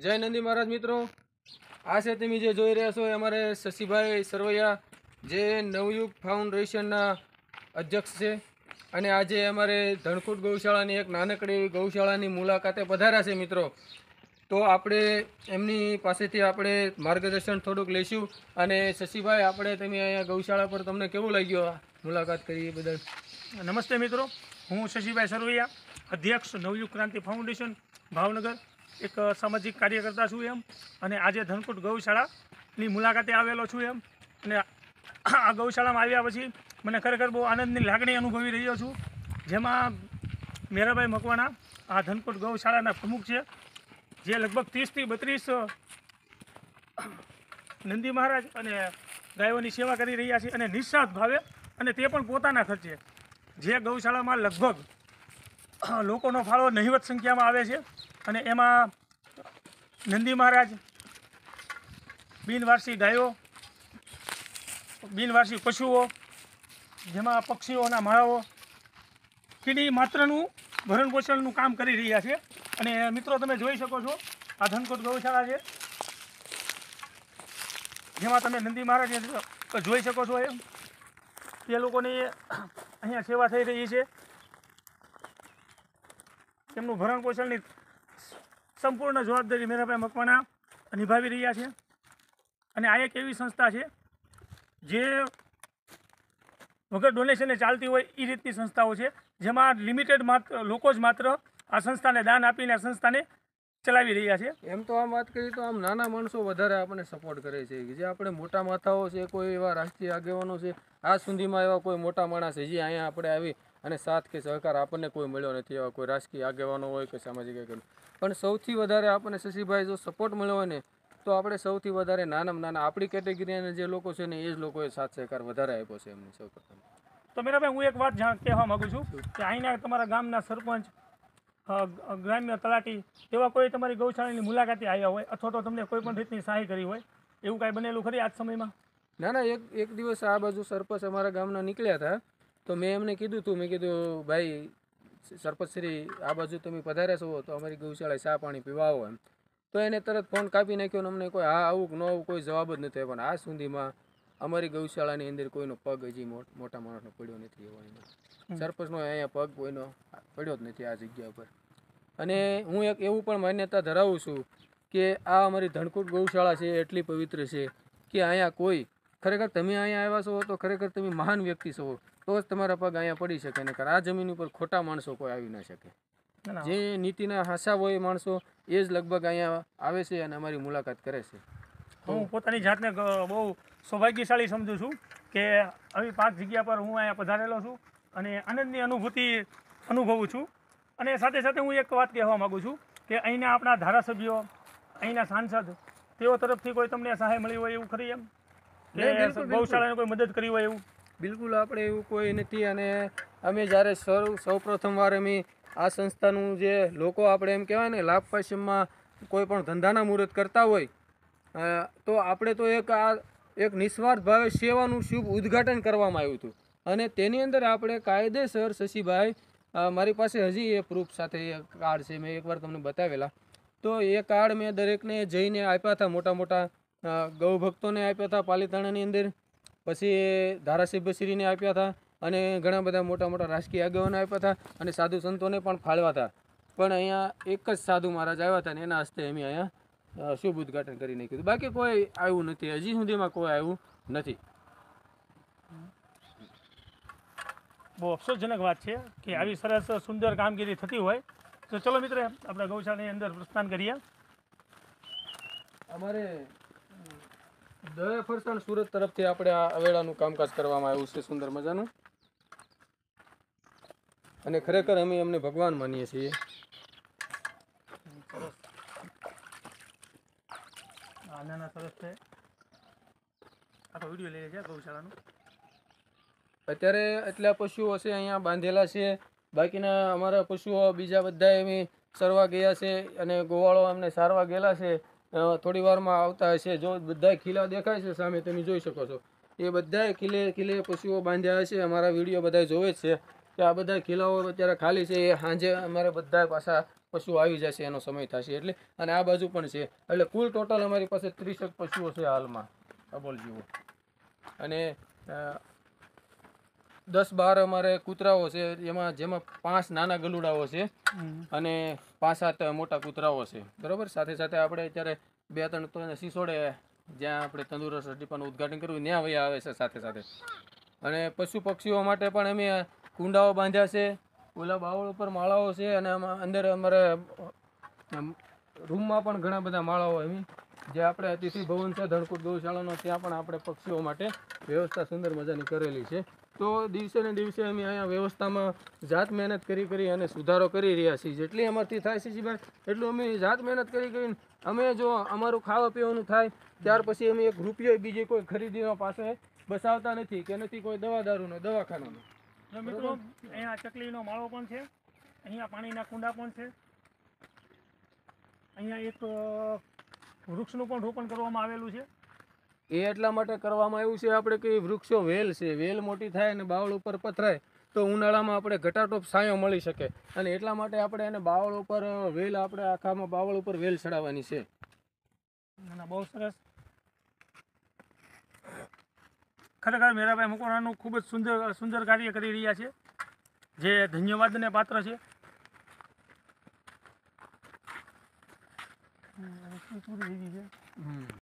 જય નંદી મહારાજ મિત્રો, આ છે તમે જે જોઈ રહ્યા છો એ અમારે શશીભાઈ સરવૈયા જે નવયુગ ફાઉન્ડેશનના અધ્યક્ષ છે અને આજે અમારે ધણકુટ ગૌશાળાની એક નાનકડી ગૌશાળાની મુલાકાતે પધાર્યા છે મિત્રો. તો આપણે એમની પાસેથી આપણે માર્ગદર્શન થોડુંક લઈશું. અને શશીભાઈ, આપણે તમે અહીંયા ગૌશાળા પર તમને કેવું લાગ્યું મુલાકાત કરી એ બદલ? નમસ્તે મિત્રો, હું શશીભાઈ સરવૈયા, અધ્યક્ષ નવયુગ ક્રાંતિ ફાઉન્ડેશન ભાવનગર, એક સામાજિક કાર્યકર્તા છું એમ. અને આજે ધનકુટ ગૌશાળાની મુલાકાતે આવેલો છું એમ. અને આ ગૌશાળામાં આવ્યા પછી મને ખરેખર બહુ આનંદની લાગણી અનુભવી રહ્યો છું. જેમાં મેરાભાઈ મકવાણા આ ધનકુટ ગૌશાળાના પ્રમુખ છે, જે લગભગ 30 થી 32 નંદી મહારાજ અને ગાયોની સેવા કરી રહ્યા છે, અને નિસ્વાર્થ ભાવે, અને તે પણ પોતાના ખર્ચે. જે ગૌશાળામાં લગભગ લોકોનો ફાળો નહિવત સંખ્યામાં આવે છે, અને એમાં નંદી મહારાજ, બિનવારસી ગાયો, બિનવારસી પશુઓ, જેમાં પક્ષીઓના માળાઓ, કીડી માત્રનું ભરણ પોષણનું કામ કરી રહ્યા છે. અને મિત્રો, તમે જોઈ શકો છો આ ધનકુટ ગૌશાળા છે, જેમાં તમે નંદી મહારાજ જોઈ શકો છો એમ. તે લોકોની અહીંયા સેવા થઈ રહી છે. તેમનું ભરણ પોષણની સંપૂર્ણ જવાબદારી મેરાભાઈ મકવાણા નિભાવી રહ્યા છે. અને આ એક એવી સંસ્થા છે જે વગર ડોનેશને ચાલતી હોય એ રીતની સંસ્થાઓ છે, જેમાં લિમિટેડ લોકો જ માત્ર આ સંસ્થાને દાન આપીને આ સંસ્થાને ચલાવી રહ્યા છે. એમ તો આમ વાત કરીએ તો આમ નાના માણસો વધારે આપણને સપોર્ટ કરે છે. જે આપણે મોટા માથાઓ છે, કોઈ એવા રાષ્ટ્રીય આગેવાનો છે, આજ સુધીમાં એવા કોઈ મોટા માણસ છે જે અહીંયા આપણે આવી અને સાથ કે સહકાર આપણને કોઈ મળ્યો નથી. એવા કોઈ રાજકીય આગેવાનો હોય કે સામાજિક આગેવાનો, પણ સૌથી વધારે આપણને શશીભાઈ જો સપોર્ટ મળ્યો હોય ને, તો આપણે સૌથી વધારે નાનામાં નાના આપણી કેટેગરીના જે લોકો છે ને એ જ લોકોએ સાથ સહકાર વધારે આપ્યો છે એમની સૌ પ્રથમ. તો મેરાભાઈ, હું એક વાત કહેવા માગું છું કે અહીંના તમારા ગામના સરપંચ, ગ્રામ્ય તલાટી, એવા કોઈ તમારી ગૌશાળાની મુલાકાતે આવ્યા હોય અથવા તો તમને કોઈ પણ રીતની સહાય કરી હોય, એવું કાંઈ બનેલું ખરી આજ સમયમાં? ના, એક દિવસ આ બાજુ સરપંચ અમારા ગામના નીકળ્યા હતા, તો મેં એમને કીધું હતું, મેં કીધું ભાઈ સરપંચ શ્રી, આ બાજુ તમે પધાર્યા છો તો અમારી ગૌશાળાએ ચા પાણી પીવા આવો એમ. તો એને તરત ફોન કાપી નાખ્યો ને અમને કોઈ હા આવું કે ન આવું કોઈ જવાબ જ નથી. પણ આજ સુધીમાં અમારી ગૌશાળાની અંદર કોઈનો પગ હજી મોટા માણસનો પડ્યો નથી. એવો સરપંચનો અહીંયા પગ કોઈનો પડ્યો જ નથી આ જગ્યા પર. અને હું એક એવું પણ માન્યતા ધરાવું છું કે આ અમારી ધનકુટ ગૌશાળા છે એટલી પવિત્ર છે કે અહીંયા કોઈ, ખરેખર તમે અહીંયા આવ્યા છો તો ખરેખર તમે મહાન વ્યક્તિ છો, તો જ તમારા પગ અહીંયા પડી શકે. ને આ જમીન ઉપર ખોટા માણસો કોઈ આવી ના શકે. જે નીતિના હાસા હોય માણસો એ જ લગભગ અહીંયા આવે છે અને અમારી મુલાકાત કરે છે. હું પોતાની જાતને બહુ સૌભાગ્યશાળી સમજું છું કે આવી 5 જગ્યા પર હું અહીંયા પધારેલો છું અને આનંદની અનુભૂતિ અનુભવું છું. અને સાથે સાથે હું એક વાત કહેવા માગું છું કે અહીંના આપણા ધારાસભ્યો, અહીંના સાંસદ, તેઓ તરફથી કોઈ તમને સહાય મળી હોય એવું ખરી એમ? કે ગૌશાળાને કોઈ મદદ કરી હોય એવું? બિલકુલ આપણે એવું કોઈ નથી. અને અમે જ્યારે સૌ પ્રથમવાર અમે આ સંસ્થાનું જે લોકો આપણે એમ કહેવાય ને લાભપાશ્યમમાં કોઈ પણ ધંધાના મુહૂર્ત કરતા હોય તો આપણે તો એક નિસ્વાર્થ ભાવે સેવાનું શુભ ઉદ્ઘાટન કરવામાં આવ્યું હતું. અને તેની અંદર આપણે કાયદેસર શશીભાઈ, મારી પાસે હજી એ પ્રૂફ સાથે એ કાર્ડ છે, મેં એકવાર તમને બતાવેલા. તો એ કાર્ડ મેં દરેકને જઈને આપ્યા હતા, મોટા મોટા ગૌ ભક્તોને આપ્યા હતા પાલીતાણાની અંદર, પછી ધારાસભ્યશ્રીને આપ્યા હતા, અને ઘણા બધા મોટા મોટા રાજકીય આગેવાનો આપ્યા હતા, અને સાધુ સંતોને પણ ફાળવ્યા હતા. પણ અહીંયા એક જ સાધુ મહારાજ આવ્યા હતા ને એના હસ્તે અમે અહીંયા શુભ ઉદ્ઘાટન કરી નાખ્યું. બાકી કોઈ આવ્યું નથી, હજી સુધીમાં કોઈ આવ્યું નથી. બહુ અફસોસજનક વાત છે કે આવી સરસ સુંદર કામગીરી થતી હોય. તો ચલો મિત્રો, આપણે ગૌશાળાની અંદર પ્રસ્થાન કરીએ. અમારે દયા ફરસાણ સુરત તરફથી આપણે આ અવેડાનું કામકાજ કરવામાં આવ્યું છે, સુંદર મજાનું. અને ખરેખર અમે અમને ભગવાન માનીએ છીએ. નાના સરસ છે. આખો વિડીયો લઈ જાય ગૌશાળાનું. અત્યારે એટલા પશુઓ છે અહીંયા બાંધેલા છે. બાકીના અમારા પશુઓ બીજા બધા અમે સરવા ગયા છે અને ગોવાળો અમને સારવા ગયેલા છે. થોડી વારમાં આવતા હશે. જો બધા ખીલા દેખાય છે સામે, તમે જોઈ શકો છો, એ બધા ખીલે પશુઓ બાંધ્યા હશે. અમારા વિડીયો બધા જોવે જ છે કે આ બધા ખીલાઓ અત્યારે ખાલી છે. એ સાંજે અમારે બધા પાછા પશુ આવી જશે એનો સમય થશે એટલે. અને આ બાજુ પણ છે, એટલે કુલ ટોટલ અમારી પાસે 30 પશુઓ છે હાલમાં અબોલ જેવો. અને 10-12 અમારે કૂતરાઓ છે, જેમાં 5 નાના ગલુડાઓ છે અને 5-7 મોટા કૂતરાઓ છે, બરાબર. સાથે સાથે આપણે અત્યારે 2-3 તો સિસોડે જ્યાં આપણે તંદુરસ્ત ડીપાનું ઉદ્ઘાટન કર્યું ત્યાં વયા આવે છે સાથે સાથે. અને પશુ પક્ષીઓ માટે પણ અમે કુંડાઓ બાંધ્યા છે, ઓલા બાવળ ઉપર માળાઓ છે, અને અંદર અમારે રૂમમાં પણ ઘણા બધા માળાઓ એમ જે આપણે અતિથિ ભવન છે ધનકુટ ગૌશાળાનો, ત્યાં પણ આપણે પક્ષીઓ માટે વ્યવસ્થા સુંદર મજાની કરેલી છે. તો દિવસે ને દિવસે અમે અહીંયા વ્યવસ્થામાં જાત મહેનત કરી અને સુધારો કરી રહ્યા છીએ. જેટલી અમારથી થાય છે ભાઈ એટલું અમે જાત મહેનત કરીને અમે જો અમારું ખાવા પીવાનું થાય ત્યાર પછી અમે 1 રૂપિયો બીજી કોઈ ખરીદીમાં પાસે બસાવતા નથી કે નથી કોઈ દવા દારૂનો દવાખાનાનો. તો મિત્રો અહીંયા ચકલીનો માળો પણ છે, અહીંયા પાણીના કુંડા પણ છે, અહીંયા એક વૃક્ષનું પણ રોપણ કરવામાં આવેલું છે. એ એટલા માટે કરવામાં આવ્યું છે આપણે કે વૃક્ષો વેલ છે, વેલ મોટી થાય અને બાવળ ઉપર પથરાય તો ઉનાળામાં આપણે ઘટાટોપ છાંયો મળી શકે, અને એટલા માટે આપણે એને બાવળ ઉપર વેલ આપણે આખામાં બાવળ ઉપર વેલ ચડાવવાની છે. બહુ સરસ. ખરેખર મેરાભાઈ મકવાણાનું ખૂબ જ સુંદર કાર્ય કરી રહ્યા છે, જે ધન્યવાદને પાત્ર છે.